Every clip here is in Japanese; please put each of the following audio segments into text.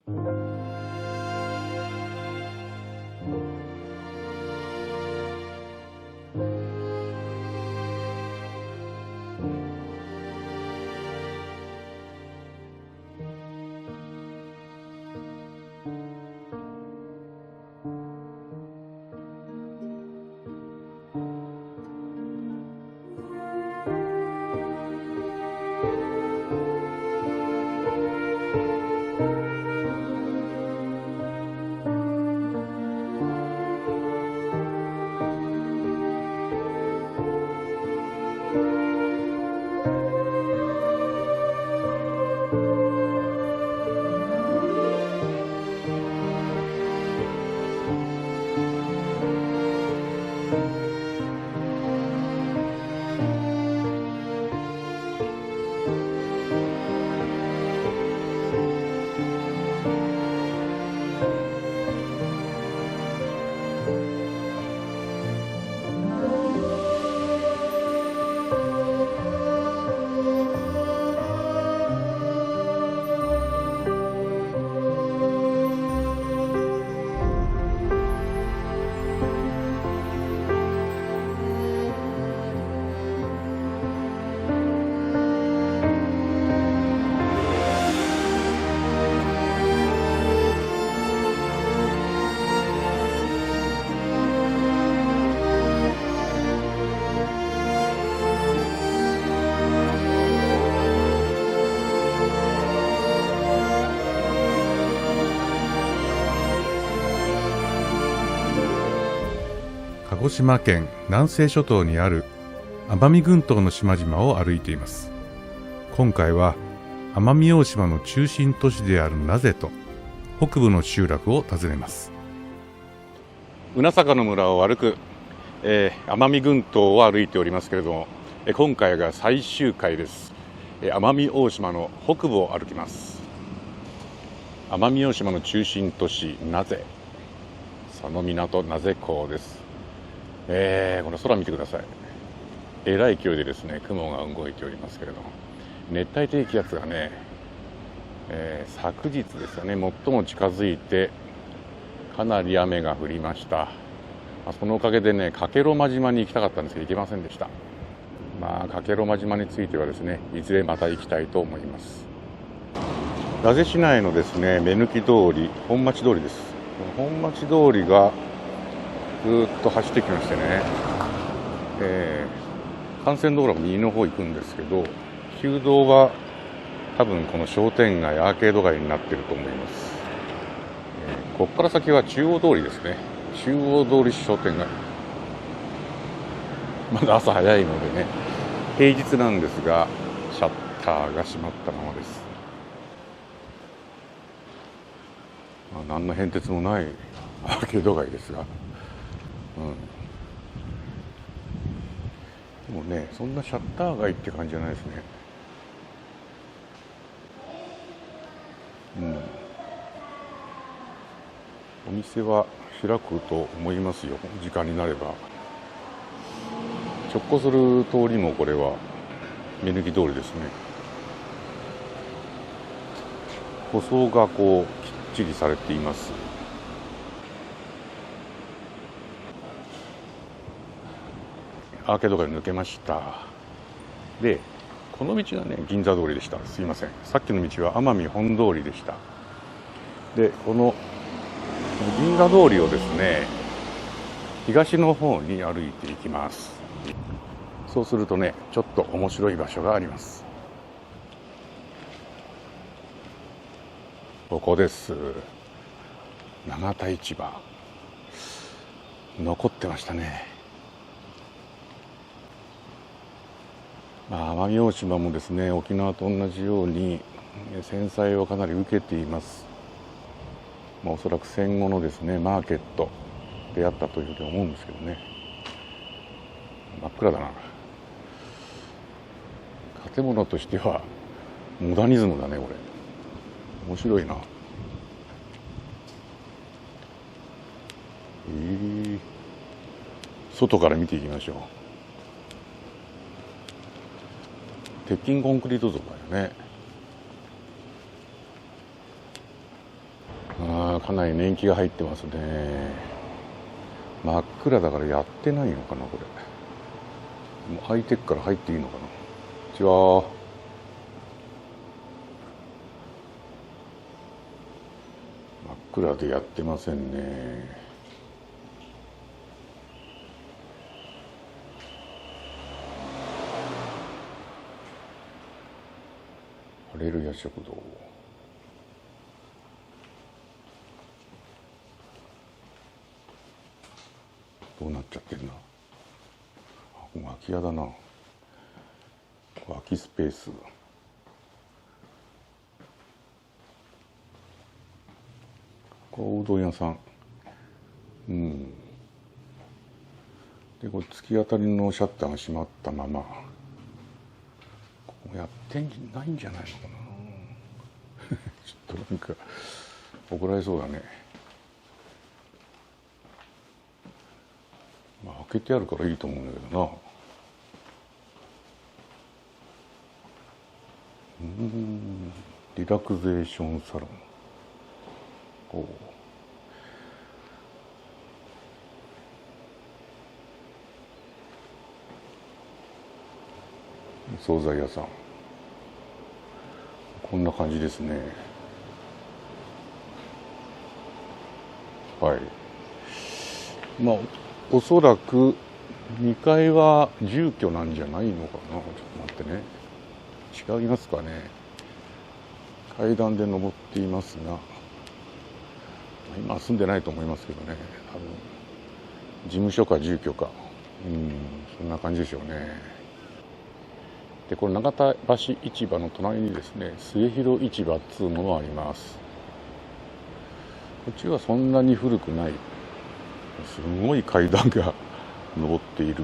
鹿児島県南西諸島にある奄美群島の島々を歩いています。今回は奄美大島の中心都市である名瀬と北部の集落を訪ねます。宇奈坂の村を歩く、奄美群島を歩いておりますけれども、今回が最終回です。奄美大島の北部を歩きます。奄美大島の中心都市名瀬、佐野港名瀬港です。この空見てください。えらい勢いでですね、雲が動いておりますけれども、熱帯低気圧がね、昨日ですよね、最も近づいてかなり雨が降りました。そのおかげでね、加計呂麻島に行きたかったんですけど行けませんでした。加計呂麻島についてはですね、いずれまた行きたいと思います。名瀬市内のですね、目抜き通り、本町通りです。本町通りがずーっと走ってきましてね、幹線道路も右の方行くんですけど、旧道が多分この商店街、アーケード街になっていると思います。ここから先は中央通りですね。中央通り商店街。まだ朝早いのでね、平日なんですが、シャッターが閉まったままです。何の変哲もないアーケード街ですが、でもね、そんなシャッター街って感じじゃないですね。お店は開くと思いますよ、時間になれば。直行する通りもこれは目抜き通りですね。舗装がこうきっちりされています。アーケード街抜けました。で、この道がね、銀座通りでした。すいません。さっきの道は奄美本通りでした。で、この銀座通りをですね、東の方に歩いていきます。そうするとね、ちょっと面白い場所があります。ここです。永田市場。残ってましたね。奄美大島もですね、沖縄と同じように戦災をかなり受けています。おそらく戦後のですね、マーケットであったというふうに思うんですけどね。真っ暗だな。建物としてはモダニズムだね、これ。面白いな。外から見ていきましょう。鉄筋コンクリート造だよね。かなり年季が入ってますね。真っ暗だからやってないのかなこれ。もう開いてっから入っていいのかな。こんにちは。真っ暗でやってませんね。ハレルヤ食堂。どうなっちゃってるな。ここ空き家だな。空きスペース。ここうどん屋さん。でこれ突き当たりのシャッターが閉まったまま。ここやってないんじゃないのかな。ちょっとなんか怒られそうだね。まあ開けてあるからいいと思うんだけどな。リラクゼーションサロン。惣菜屋さん。こんな感じですね。はい。まあおそらく2階は住居なんじゃないのかな。ちょっと待ってね。違いますかね。階段で登っていますが、今は住んでないと思いますけどね。多分事務所か住居か、そんな感じでしょうね。でこれ永田橋市場の隣にですね、末広市場っつうのもあります。こっちはそんなに古くない。すごい階段が登っている。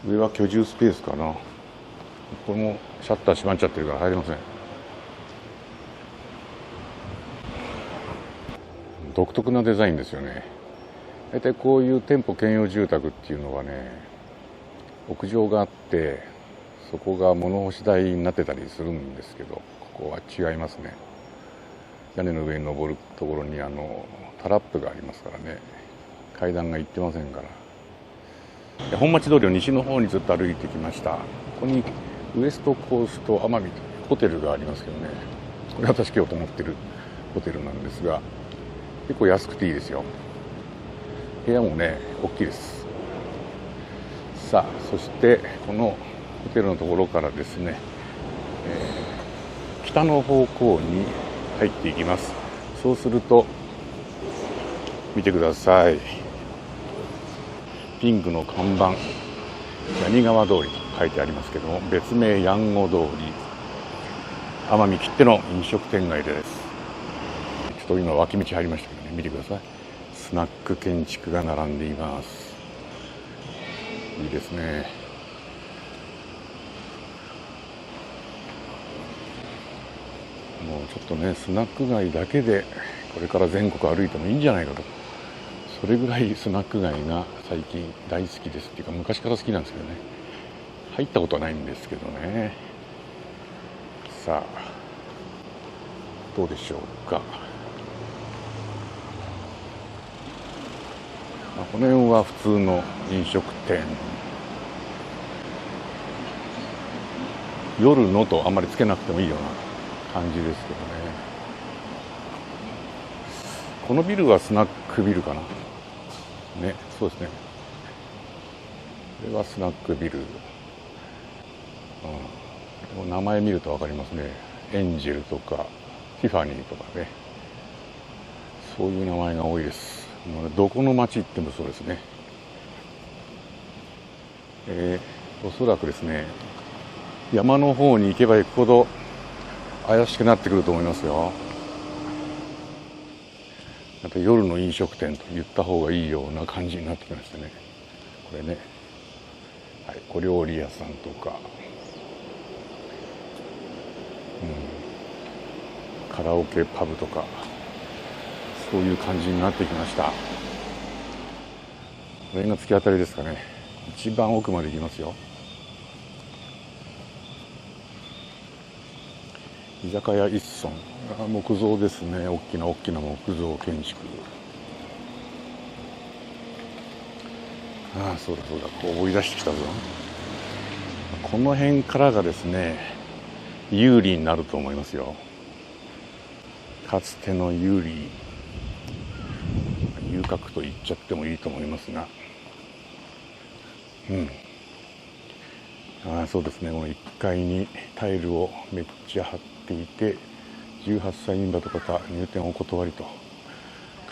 上は居住スペースかな。これもシャッター閉まっちゃってるから入れません。独特なデザインですよね。大体こういう店舗兼用住宅っていうのはね、屋上があってそこが物干し台になってたりするんですけど、ここは違いますね。屋根の上に登るところにタラップがありますからね、階段が行ってませんから。本町通りを西の方にずっと歩いてきました。ここにウエストコースト奄美ホテルがありますけどね、これ私今日泊まってるホテルなんですが、結構安くていいですよ。部屋もね大きいです。さあそしてこのホテルのところからですね、北の方向に入っていきます。そうすると見てください。ピンクの看板、柳川通りと書いてありますけども、別名やんご通り、奄美きっての飲食店街です。ちょっと今脇道入りましたけどね、見てください。スナック建築が並んでいます。いいですね。もうちょっとね、スナック街だけでこれから全国歩いてもいいんじゃないかと、それぐらいスナック街が最近大好きですっていうか、昔から好きなんですけどね。入ったことはないんですけどね。さあどうでしょうか。この辺は普通の飲食店。夜のとあんまりつけなくてもいいような感じですけどね。このビルはスナックビルかなね。そうですね、これはスナックビル、名前見ると分かりますね。エンジェルとかティファニーとかね、そういう名前が多いです。もうどこの町行ってもそうですね。おそらくですね、山の方に行けば行くほど怪しくなってくると思いますよ。やっぱり夜の飲食店と言った方がいいような感じになってきましたね。これね、はい、小料理屋さんとか、カラオケパブとか、そういう感じになってきました。これが突き当たりですかね。一番奥まで行きますよ。居酒屋一村。木造ですね。大きな木造建築。そうだこう追い出してきたぞ。この辺からがですね、有利になると思いますよ。かつての有利、遊郭と言っちゃってもいいと思いますが、そうですね。この1階にタイルをめっちゃ張っていて、18歳以下とか入店お断りと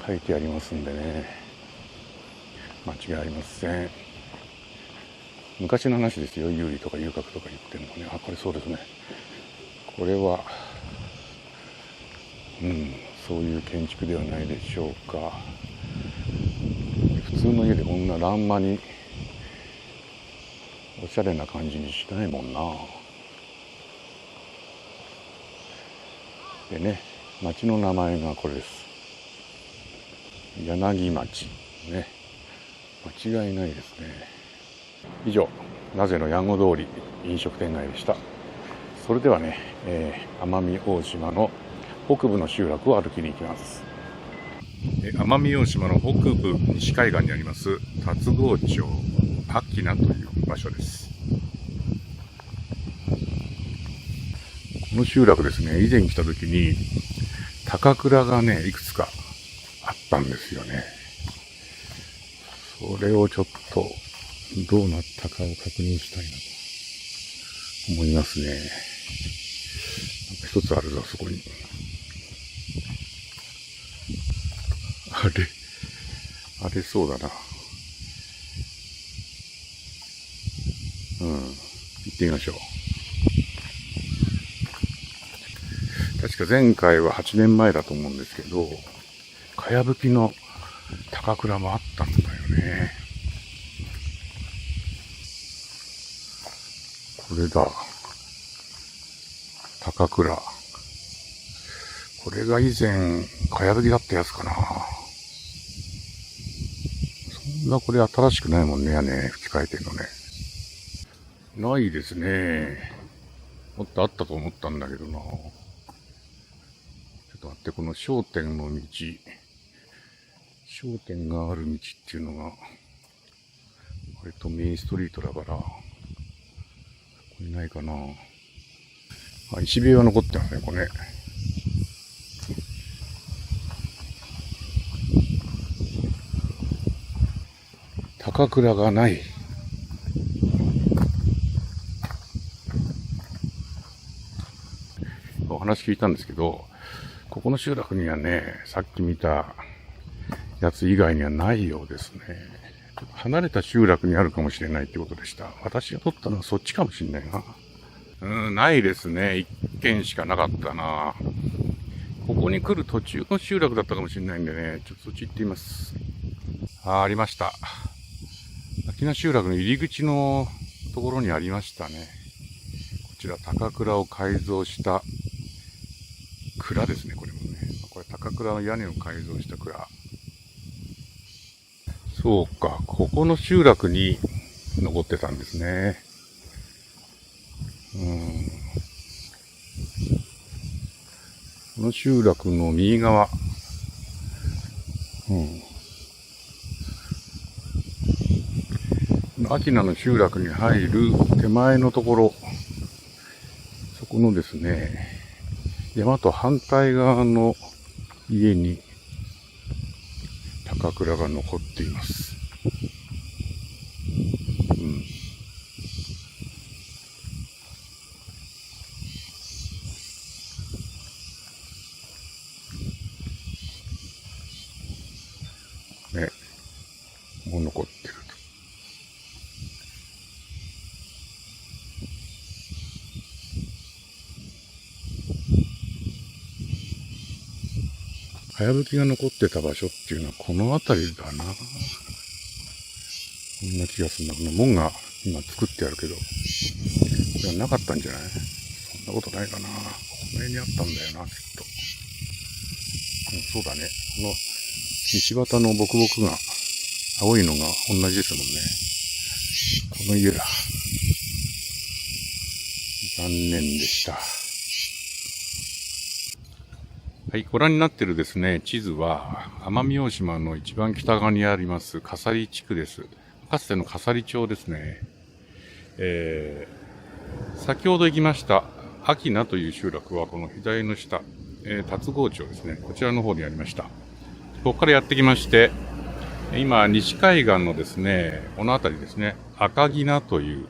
書いてありますんでね、間違いありません。昔の話ですよ。有利とか遊郭とか言ってるのね。これそうですね。これはそういう建築ではないでしょうか。普通の家でこんな欄間におしゃれな感じにしないもんな。でね、町の名前がこれです。柳町ね。間違いないですね。以上、名瀬の矢後通り飲食店街でした。それではね、奄美大島の北部の集落を歩きに行きます。奄美大島の北部西海岸にあります龍郷町秋名という場所です。この集落ですね、以前来た時に高倉がね、いくつかあったんですよね。それをちょっとどうなったかを確認したいなと思いますね。なんか一つあるぞ、そこに。あれそうだな。行ってみましょう。確か前回は8年前だと思うんですけど、かやぶきの高倉もあったんだよね。これだ。高倉。これが以前、かやぶきだったやつかな。そんなこれ新しくないもんね、屋根吹き替えてんのね。ないですね。もっとあったと思ったんだけどな。ちょっと待って、この商店の道。商店がある道っていうのが、割とメインストリートだから、ここにないかな。石塀は残ってますね、これね。高倉がない。お話聞いたんですけど、ここの集落にはね、さっき見たやつ以外にはないようですね。離れた集落にあるかもしれないってことでした。私が撮ったのはそっちかもしれないな。ないですね。一軒しかなかったな。ここに来る途中の集落だったかもしれないんでね、ちょっとそっち行ってみます。ありました。秋名集落の入り口のところにありましたね。こちら高倉を改造した蔵ですね、これもね。これ高倉の屋根を改造した蔵。そうか、ここの集落に残ってたんですね。この集落の右側。秋名の集落に入る手前のところ、そこのですね、山と反対側の家に高倉が残っています。ね、もう残ってると。かやぶきが残ってた場所っていうのはこの辺りだな。こんな気がするな。この門が今作ってあるけど、これはなかったんじゃない？そんなことないかな。この辺にあったんだよな、きっと。そうだね。この石畑のボクボクが、青いのが同じですもんね。この家だ。残念でした。はい、ご覧になっているですね、地図は奄美大島の一番北側にあります笠利地区です。かつての笠利町ですね。先ほど行きました秋名という集落はこの左の下、龍郷町ですね。こちらの方にありました。ここからやってきまして、今西海岸のですね、この辺りですね、赤木名という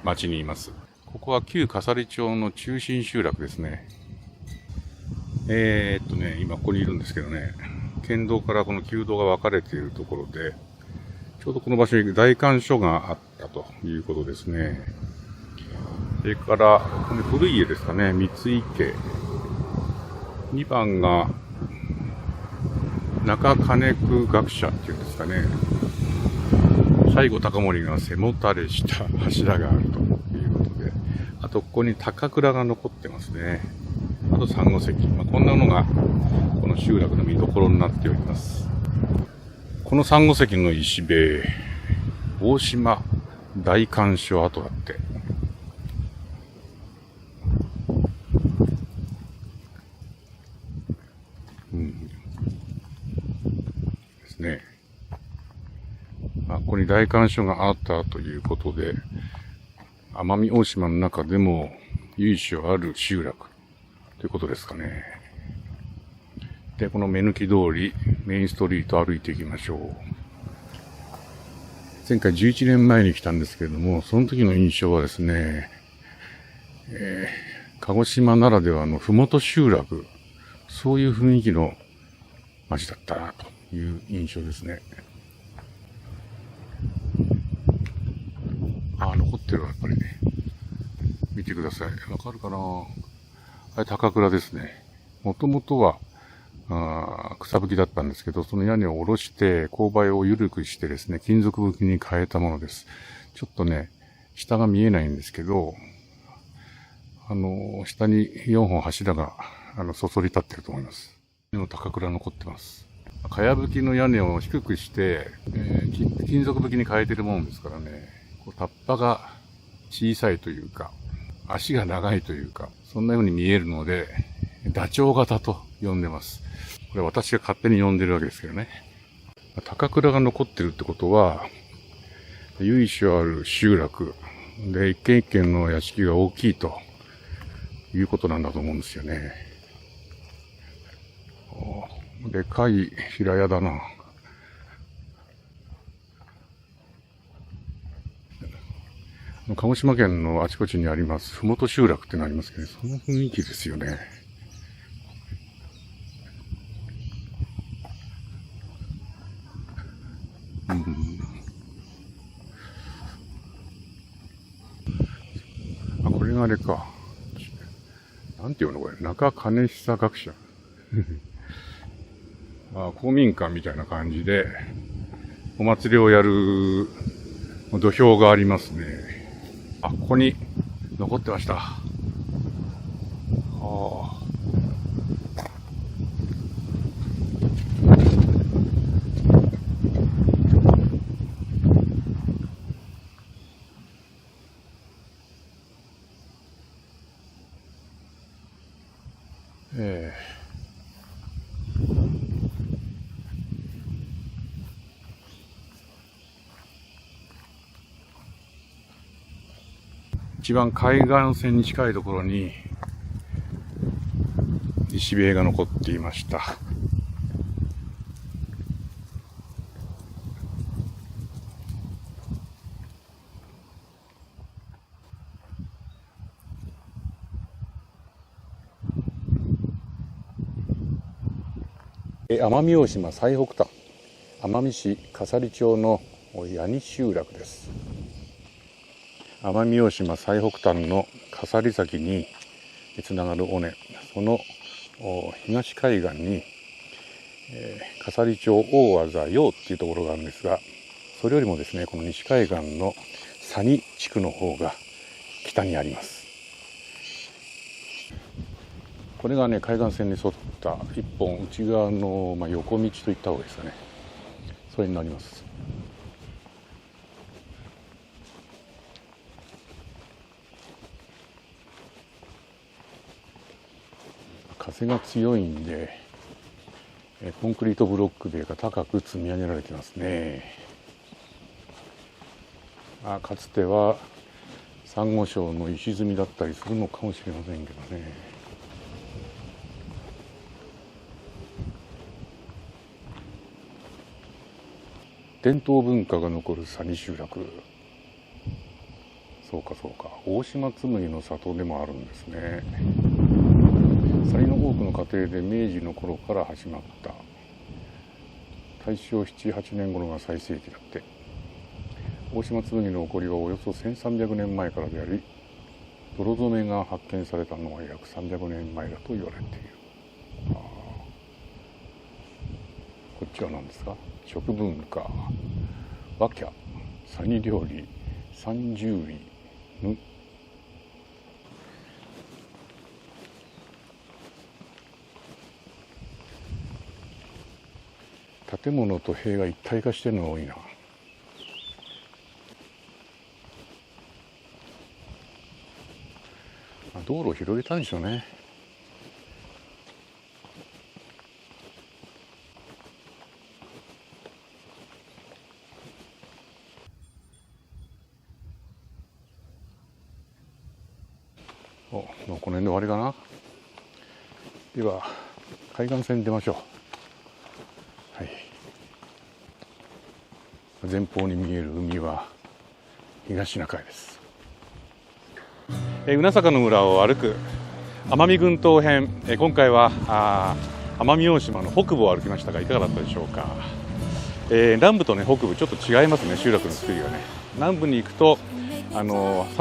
町にいます。ここは旧笠利町の中心集落ですね。今ここにいるんですけどね、県道からこの旧道が分かれているところで、ちょうどこの場所に代官所があったということですね。それから、この古い家ですかね、三井家。2番が、中金久学者っていうんですかね。西郷隆盛が背もたれした柱があるということで、あとここに高倉が残ってますね。あと珊瑚石。こんなのが、この集落の見どころになっております。この珊瑚石の石塀、大島大観所跡だって。ですね。ここに大観所があったということで、奄美大島の中でも由緒ある集落ということですかね。で、この目抜き通り、メインストリートを歩いていきましょう。前回11年前に来たんですけれども、その時の印象はですね、鹿児島ならではのふもと集落、そういう雰囲気の街だったなという印象ですね。残ってるわ、やっぱりね。見てください。わかるかな？あれ、高倉ですね。もともとは、草吹きだったんですけど、その屋根を下ろして、勾配を緩くしてですね、金属吹きに変えたものです。ちょっとね、下が見えないんですけど、下に4本柱が、そそり立ってると思います。でも高倉残ってます。かやぶきの屋根を低くして、金属吹きに変えてるもんですからね、タッパが小さいというか、足が長いというか、そんな風に見えるので、ダチョウ型と呼んでます。これ私が勝手に呼んでるわけですけどね。高倉が残ってるってことは、由緒ある集落で一軒一軒の屋敷が大きいということなんだと思うんですよね。でかい平屋だな。鹿児島県のあちこちにあります、ふもと集落ってのありますけど、その雰囲気ですよね。これがあれか。なんていうのこれ。中金久学者。公民館みたいな感じで、お祭りをやる土俵がありますね。ここに残ってました。一番海岸線に近いところに石塀が残っていました。奄美大島最北端、奄美市笠利町の八木集落です。奄美大島最北端の笠利崎につながる尾根、その東海岸に、笠利町大和洋っていうところがあるんですが、それよりもですね、この西海岸の佐仁地区の方が北にあります。これがね、海岸線に沿った一本内側の、横道といった方がいいですかね。それになります。風が強いんでコンクリートブロック塀が高く積み上げられてますね。かつてはサンゴ礁の石積みだったりするのかもしれませんけどね。伝統文化が残る佐仁集落。そうか大島紬の里でもあるんですね。佐仁の多くの家庭で明治の頃から始まった。大正7、8年頃が最盛期だって。大島紬の起こりはおよそ1300年前からであり、泥染めが発見されたのは約300年前だと言われている。こっちは何ですか？食文化、和キャ、佐仁料理、三十位、建物と塀が一体化してるのが多いな。道路を広げたんでしょうね。もうこの辺で終わりかな。では海岸線に出ましょう。はい、前方に見える海は東シナ海です。宇奈坂の村を歩く奄美群島編、今回は奄美大島の北部を歩きましたがいかがだったでしょうか。南部とね北部ちょっと違いますね、集落の作りがね。南部に行くとサン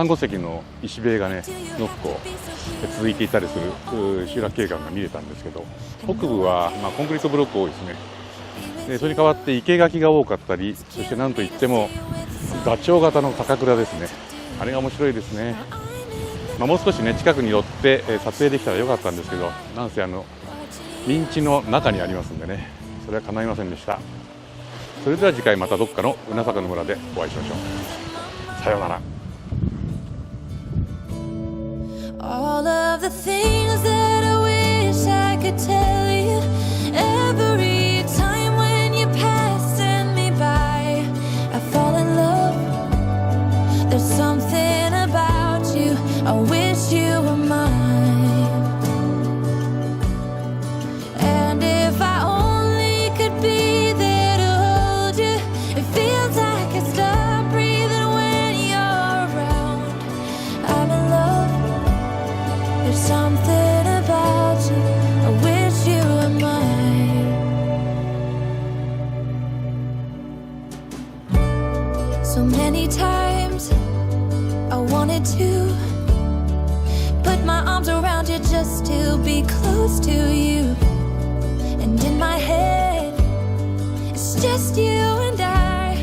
ゴ石の石塀がねのっこ続いていたりする集落景観が見れたんですけど、北部はコンクリートブロック多いですね。でそれに代わって生垣が多かったり、そしてなんといってもダチョウ型の高倉ですね。あれが面白いですね。もう少しね近くに寄って撮影できたらよかったんですけど、なんせ林地の中にありますんでね、それは叶いませんでした。それでは次回またどっかの宇奈坂の村でお会いしましょう。さようなら。All of the things that I wish I could tell you, every time when you're passing me by, I fall in love. There's something about you, I wish you were mine. And if I only could be there to hold you, it feels like I stop breathing when you're around. I'm in love. There's something about you, I wish you were mine. So many times I wanted to put my arms around you just to be close to you. And in my head, it's just you and I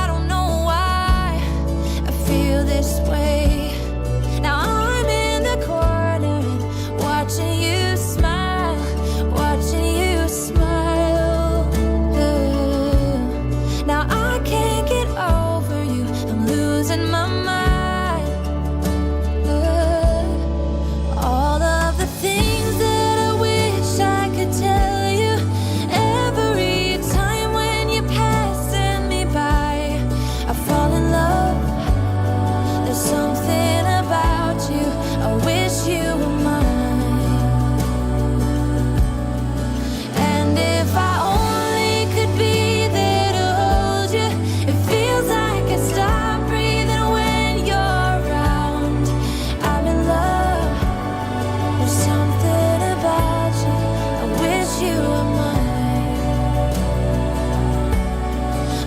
don't know why I feel this way. Now I'm in the corner and watching you smile, watching you smile. Now I can't get over you, I'm losing my mind. All of the things that I wish I could tell you, every time when you're passing me by, I fall in love. There's something about you, I wish you were mine. And if I only could be there to hold you, it feels like I stop breathing when you're around. I'm in love. There's something about you, I wish you were mine.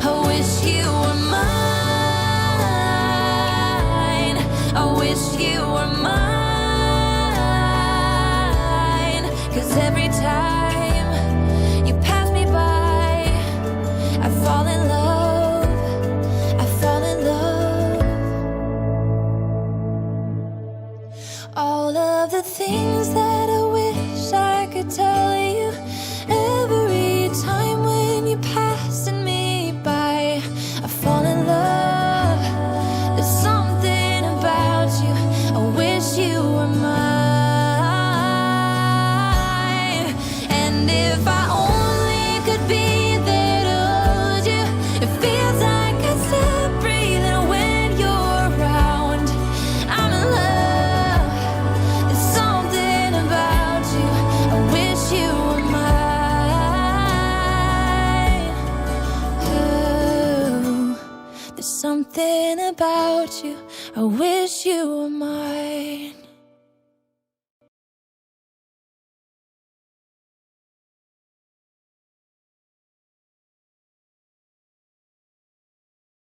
I wish you were mine. I wish you were mine. 'Cause every time you pass me by, I fall in love. I fall in love. All of the things that I wish I could tell you, every time when you're passing me by, I fall in love. There's something about you, I wish you were mine. without you. I wish you were mine.